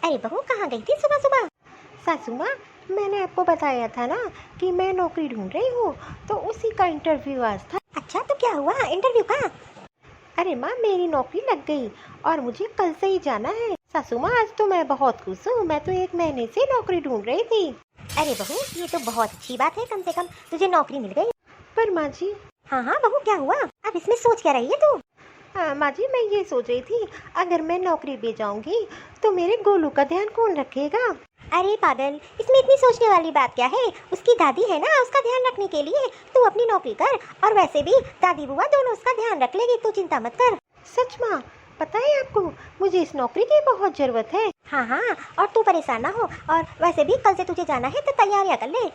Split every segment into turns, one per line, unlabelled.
अरे बहू कहाँ गई थी सुबह सुबह? सासू माँ, मैंने आपको बताया था ना कि मैं नौकरी ढूंढ रही हूँ, तो उसी का इंटरव्यू आज था। अच्छा, तो क्या हुआ इंटरव्यू का? अरे माँ, मेरी नौकरी लग गई और मुझे कल से ही जाना है। सासू माँ, आज तो मैं बहुत खुश हूँ, मैं तो 1 महीने से नौकरी ढूंढ रही थी। अरे बहू, ये तो बहुत अच्छी बात है, कम से कम तुझे नौकरी मिल गई। पर माँ जी। हाँ हाँ बहू, क्या हुआ? अब इसमें सोच क्या रही है तू? हाँ माँ जी, मैं ये सोच रही थी अगर मैं नौकरी पे जाऊंगी तो मेरे गोलू का ध्यान कौन रखेगा? अरे पागल, इसमें इतनी सोचने वाली बात क्या है? उसकी दादी है ना, उसका ध्यान रखने के लिए तू अपनी नौकरी कर, और वैसे भी दादी बुआ दोनों उसका ध्यान रख लेगी, तू चिंता मत कर। सच माँ, पता है आपको, मुझे इस नौकरी की बहुत जरूरत है। हाँ हाँ, और तू परेशान ना हो, और वैसे भी कल से तुझे जाना है तो तैयारियां कर ले।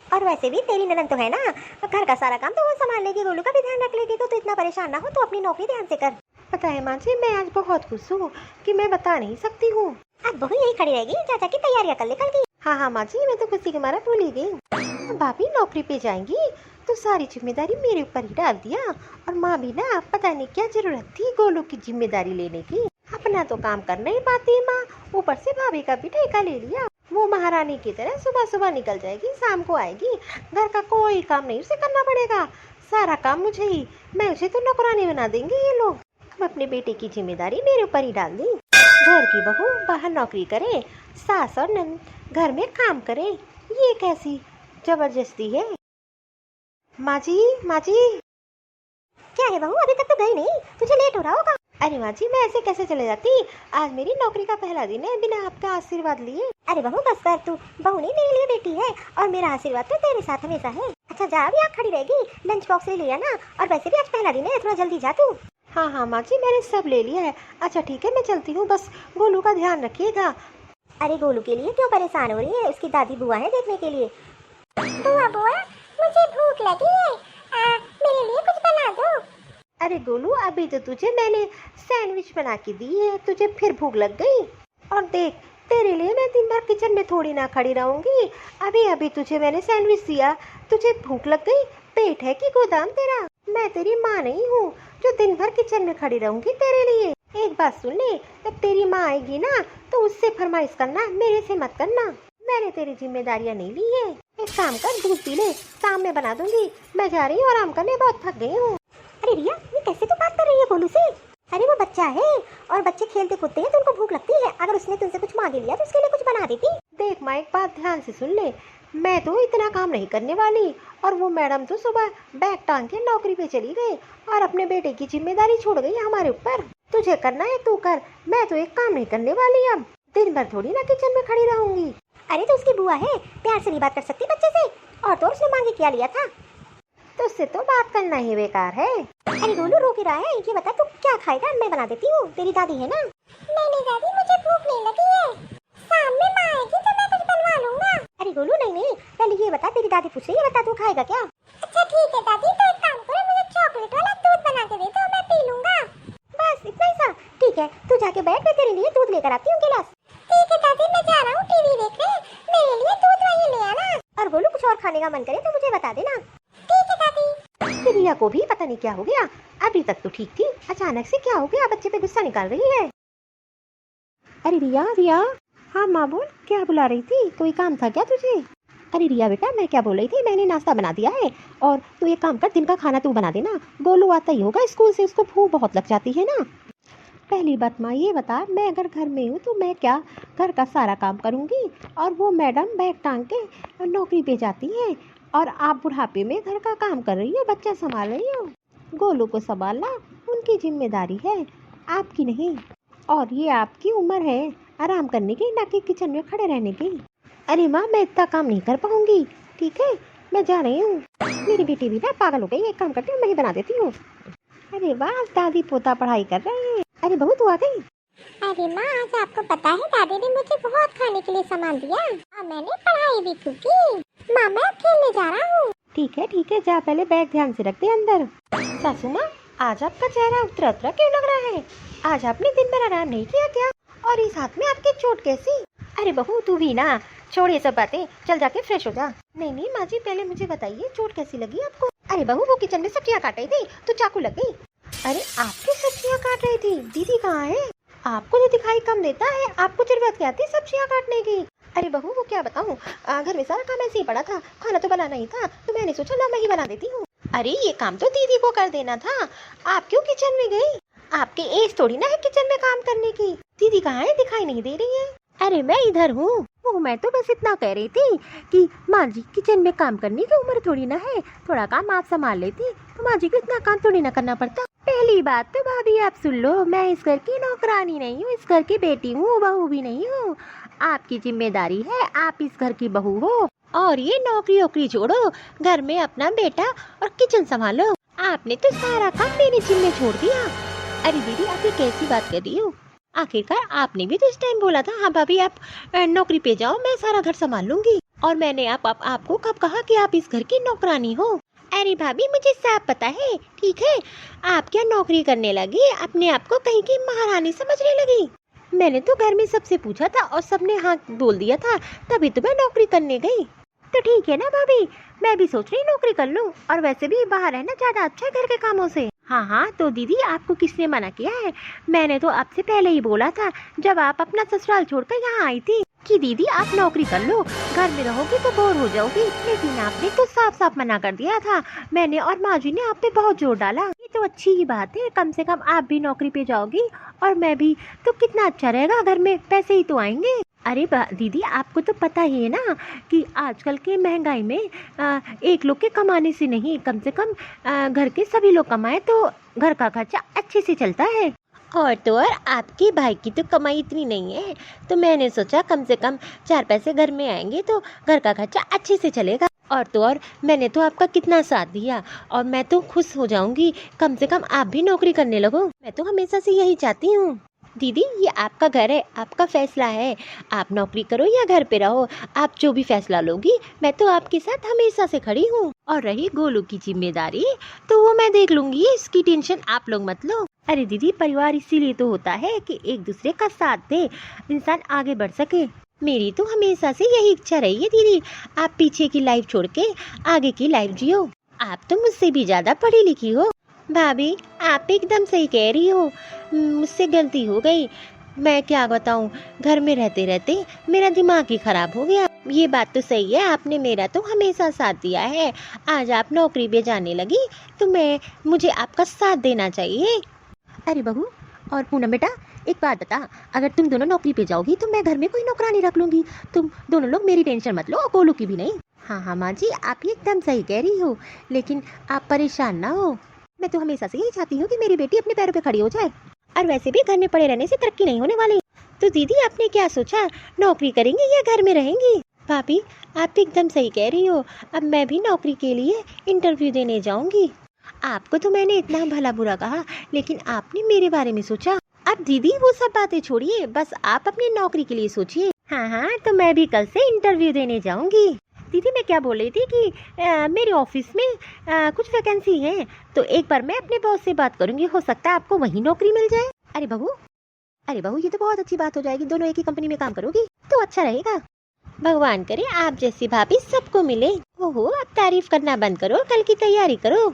और वैसे भी तेरी ननद तो है ना, घर का सारा काम तो वो संभाल लेगी, गोलू का भी ध्यान रख लेगी, तो तू इतना परेशान ना हो, तो अपनी नौकरी ध्यान से कर। पता है माँ जी, मैं आज बहुत खुश हूँ कि मैं बता नहीं सकती हूँ। अब बहू यही खड़ी रहेगी, चाचा की तैयारियां कर ले कल की। हाँ हाँ माँ जी, मैं तो खुशी के मारा भूल ही गई। भाभी नौकरी पे जाएंगी तो सारी जिम्मेदारी मेरे ऊपर ही डाल दिया, और माँ भी ना पता नहीं क्या जरूरत थी गोलू की जिम्मेदारी लेने की। अपना तो काम कर नहीं पाती माँ, ऊपर से भाभी का भी ठेका ले लिया। वो महारानी की तरह सुबह सुबह निकल जाएगी, शाम को आएगी, घर का कोई काम नहीं उसे करना पड़ेगा, सारा काम मुझे ही। मैं उसे तो नौकरानी बना देंगे ये लोग। अब अपने बेटे की जिम्मेदारी मेरे ऊपर ही डाल दी। घर की बहू बाहर नौकरी करे, सास और नंद घर में काम करे, ये कैसी जबरदस्ती है? माँ जी, माँ जी। क्या है बहू, अभी तक तो गई नहीं, तुझे लेट हो रहा होगा। अरे माँ जी, मैं ऐसे कैसे चले जाती, आज मेरी नौकरी का पहला दिन है बिना आपका आशीर्वाद लिए। अरे बहू बस कर, तू बहू नहीं मेरे लिए बेटी है, और मेरा आशीर्वाद तो तेरे साथ हमेशा है। अच्छा जा, अभी यहाँ खड़ी रहेगी, लंच बॉक्स ले लिया ना, और वैसे भी आज पहला दिन है, थोड़ा जल्दी जा तू। हाँ हाँ माँ जी, मैंने सब ले लिया है। अच्छा ठीक है, मैं चलती हूँ, बस गोलू का ध्यान रखिएगा। अरे गोलू के लिए क्यों परेशान हो रही है, उसकी दादी बुआ है देखने के लिए। बुआ बुआ, मुझे भूख लगी है, मेरे लिए कुछ बना दो। अरे गोलू, अभी तो तुझे मैंने सैंडविच बना के दी है, तुझे फिर भूख लग गई? और देख, तेरे लिए मैं दिन भर किचन में थोड़ी ना खड़ी रहूंगी, अभी अभी तुझे मैंने सैंडविच दिया, तुझे भूख लग गई? पेट है कि गोदाम तेरा? मैं तेरी माँ नहीं हूँ जो दिन भर किचन में खड़ी रहूंगी तेरे लिए। एक बात सुन ले, जब तेरी माँ आएगी ना तो उससे फरमाइश करना, मेरे से मत करना। मैंने तेरी जिम्मेदारियाँ नहीं ली है। एक काम कर, दूध पी ले, शाम में बना दूंगी। मैं जा रही हूँ आराम करने, बहुत थक गई हूँ। अरे रिया, ये कैसे तू बात कर रही है गोलू से? अरे वो बच्चा है, और बच्चे खेलते कूदते हैं तो उनको भूख लगती है, अगर उसने तुमसे कुछ मांग लिया तो उसके लिए कुछ बना देती। देख माँ, एक बात ध्यान से सुन ले, मैं तो इतना काम नहीं करने वाली, और वो मैडम तो सुबह बैग टांग के नौकरी पे चली गई और अपने बेटे की जिम्मेदारी छोड़ गई हमारे ऊपर। तुझे करना है तू कर, मैं तो एक काम नहीं करने वाली, अब दिन भर थोड़ी ना किचन में खड़ी रहूंगी। अरे तो उसकी बुआ है, प्यार से नहीं बात कर सकती बच्चे से? और तो उसने मांगे क्या लिया था, तो उससे तो बात करना ही बेकार है। अरे गोलू रो के रहा है, ये बता तू क्या खाएगा, मैं बना देती हूँ, तेरी दादी है ना। नहीं दादी, मुझे भूख नहीं लगी है, शाम में माँ आएगी तो मैं कुछ बनवा लूंगा। अरे गोलू नहीं, पहले ये बता, तेरी दादी पूछ रही है, बता तू खाएगा क्या? अच्छा ठीक है दादी, तो एक काम करो, मुझे चॉकलेट वाला दूध बना के दे दो, मैं पी लूंगा। बस इतना ही सा? ठीक है, तू जाके बैठ, मैं तेरे लिए दूध लेकर आती हूँ गिलास। ठीक है दादी, मैं जा रहा हूँ टीवी देखने, मेरे लिए दूध वही ले आना। और गोलू कुछ और खाने का मन करे तो मुझे बता देना। ठीक है दादी। रिया को भी पता नहीं क्या हो गया, अभी तक तो ठीक थी, अचानक से क्या हो गया, बच्चे पे गुस्सा निकाल रही है। अरे रिया, रिया। हाँ माँ बोल, क्या बुला रही थी, कोई काम था क्या तुझे? अरे रिया बेटा, मैं क्या बोल रही थी, मैंने नाश्ता बना दिया है, और तू एक काम कर, दिन का खाना तू बना देना, गोलू आता ही होगा स्कूल से, उसको भूख बहुत लग जाती है ना। पहली बात माँ ये बता, मैं अगर घर में हूँ तो मैं क्या घर का सारा काम करूँगी, और वो मैडम बैग टांग के नौकरी पे जाती है, और आप बुढ़ापे में घर का काम कर रही हो, बच्चा संभाल रही हो। गोलू को संभालना उनकी जिम्मेदारी है, आपकी नहीं। और ये आपकी उम्र है आराम करने की, ना कि किचन में खड़े रहने की। अरे माँ, मैं इतना काम नहीं कर पाऊंगी, ठीक है, मैं जा रही हूँ। मेरी बेटी भी ना पागल हो गई, एक काम करती हूँ, मैं ही बना देती हूँ। अरे वाह, दादी पोता पढ़ाई कर रहे हैं। अरे बहू तू आ गई?
अरे माँ, आज आपको पता है दादी ने मुझे बहुत खाने के लिए सामान दिया, और मैंने पढ़ाई भी की। माँ मैं खेलने जा रहा हूँ।
ठीक है, जा, पहले बैग ध्यान से रख दे अंदर। सासू माँ, आज आपका चेहरा उतरा उतरा क्यों लग रहा है? आज आपने दिन भर आराम नहीं किया क्या? और इस हाथ में आपकी चोट कैसी? अरे बहू तू भी ना, छोड़ ये सब बातें, चल जाके फ्रेश हो जा। नहीं माँ जी, पहले मुझे बताइए चोट कैसी लगी आपको? अरे बहू, वो किचन में सब्जियाँ काट रही थी तो चाकू लग गई। अरे आपकी सब्जियाँ काट रही थी, दीदी कहाँ है? आपको तो दिखाई कम देता है, आपको जरूरत क्या थी सब्जियां काटने की? अरे बहू वो क्या बताऊं, घर में सारा काम ऐसे ही पड़ा था, खाना तो बनाना ही था, तो मैंने सोचा ला मैं ही बना देती हूँ। अरे ये काम तो दीदी को कर देना था, आप क्यों किचन में गई? आपके एज थोड़ी ना है किचन में काम करने की। दीदी कहाँ है, दिखाई नहीं दे रही है। अरे मैं इधर हूँ। वो मैं तो बस इतना कह रही थी कि माँ जी किचन में काम करने की उम्र थोड़ी ना है, थोड़ा काम आप संभाल लेती तो माँ जी को इतना काम थोड़ी ना करना पड़ता। पहली बात तो भाभी आप सुन लो, मैं इस घर की नौकरानी नहीं हूँ, इस घर की बेटी हूँ, बहू भी नहीं हूँ। आपकी जिम्मेदारी है, आप इस घर की बहू हो, और ये नौकरी वोकरी छोड़ो, घर में अपना बेटा और किचन संभालो। आपने तो सारा काम मेरे जिम्मे छोड़ दिया। अरे दीदी आप ये कैसी बात कर रही हो? आखिरकार आपने भी तो इस टाइम बोला था हाँ भाभी आप नौकरी पे जाओ, मैं सारा घर संभाल लूंगी। और मैंने आपको कब कहा कि आप इस घर की नौकरानी हो? अरे भाभी मुझे सब पता है, ठीक है। आप क्या नौकरी करने लगी, अपने आप को कहीं की महारानी समझने लगी? मैंने तो घर में सबसे पूछा था और सबने हाँ बोल दिया था, तभी तो मैं नौकरी करने गई। तो ठीक है ना भाभी, मैं भी सोच रही नौकरी कर लूँ, और वैसे भी बाहर रहना ज्यादा अच्छा है घर के कामों से। हाँ तो दीदी आपको किसने मना किया है? मैंने तो आपसे पहले ही बोला था जब आप अपना ससुराल छोड़कर यहाँ आई थी कि दीदी आप नौकरी कर लो, घर में रहोगी तो बोर हो जाओगी, लेकिन आपने तो साफ साफ मना कर दिया था। मैंने और माँ जी ने आप पे बहुत जोर डाला। ये तो अच्छी ही बात है, कम से कम आप भी नौकरी पे जाओगी और मैं भी, तो कितना अच्छा रहेगा, घर में पैसे ही तो आएंगे। अरे दीदी आपको तो पता ही है ना कि आजकल के महंगाई में एक लोग के कमाने से नहीं, कम से कम घर के सभी लोग कमाए तो घर का खर्चा अच्छे से चलता है। और तो और आपके भाई की तो कमाई इतनी नहीं है, तो मैंने सोचा कम से कम 4 पैसे घर में आएंगे तो घर का खर्चा अच्छे से चलेगा। और तो और मैंने तो आपका कितना साथ दिया, और मैं तो खुश हो जाऊंगी, कम से कम आप भी नौकरी करने लगो। मैं तो हमेशा से यही चाहती हूँ। दीदी ये आपका घर है, आपका फैसला है, आप नौकरी करो या घर पे रहो, आप जो भी फैसला लोगी मैं तो आपके साथ हमेशा से खड़ी हूँ। और रही गोलू की जिम्मेदारी तो वो मैं देख लूंगी, इसकी टेंशन आप लोग मत लो। अरे दीदी परिवार इसीलिए तो होता है कि एक दूसरे का साथ दे, इंसान आगे बढ़ सके। मेरी तो हमेशा से यही इच्छा रही है दीदी, आप पीछे की लाइफ छोड़ के आगे की लाइफ जियो। आप तो मुझसे भी ज्यादा पढ़ी लिखी हो। भाभी आप एकदम सही कह रही हो, मुझसे गलती हो गई। मैं क्या बताऊं, घर में रहते रहते मेरा दिमाग ही खराब हो गया। ये बात तो सही है, आपने मेरा तो हमेशा साथ दिया है, आज आप नौकरी पे जाने लगी तो मुझे आपका साथ देना चाहिए। अरे बहू और पूनम बेटा एक बात बता, अगर तुम दोनों नौकरी पे जाओगी तो मैं घर में कोई नौकरानी रख लूंगी, तुम दोनों लोग मेरी टेंशन मत लो, और गोलू की भी नहीं। हाँ माँ जी आप एकदम सही कह रही हो, लेकिन आप परेशान ना हो, मैं तो हमेशा से यही चाहती हूँ कि मेरी बेटी अपने पैरों पे खड़ी हो जाए, और वैसे भी घर में पड़े रहने से तरक्की नहीं होने वाली। तो दीदी आपने क्या सोचा, नौकरी करेंगी या घर में रहेंगी? भाभी आप एकदम सही कह रही हो, अब मैं भी नौकरी के लिए इंटरव्यू देने जाऊंगी। आपको तो मैंने इतना भला बुरा कहा, लेकिन आपने मेरे बारे में सोचा। अब दीदी वो सब बातें छोड़िए, बस आप अपनी नौकरी के लिए सोचिए। हाँ तो मैं भी कल से इंटरव्यू देने जाऊंगी। दीदी मैं क्या बोल रही थी कि मेरे ऑफिस में कुछ वैकेंसी है, तो एक बार मैं अपने बॉस से बात करूंगी, हो सकता है आपको वहीं नौकरी मिल जाए। अरे बहू ये तो बहुत अच्छी बात हो जाएगी, दोनों एक ही कंपनी में काम करोगी तो अच्छा रहेगा। भगवान करे आप जैसी भाभी सबको मिले। ओहो अब तारीफ करना बंद करो, कल की तैयारी करो।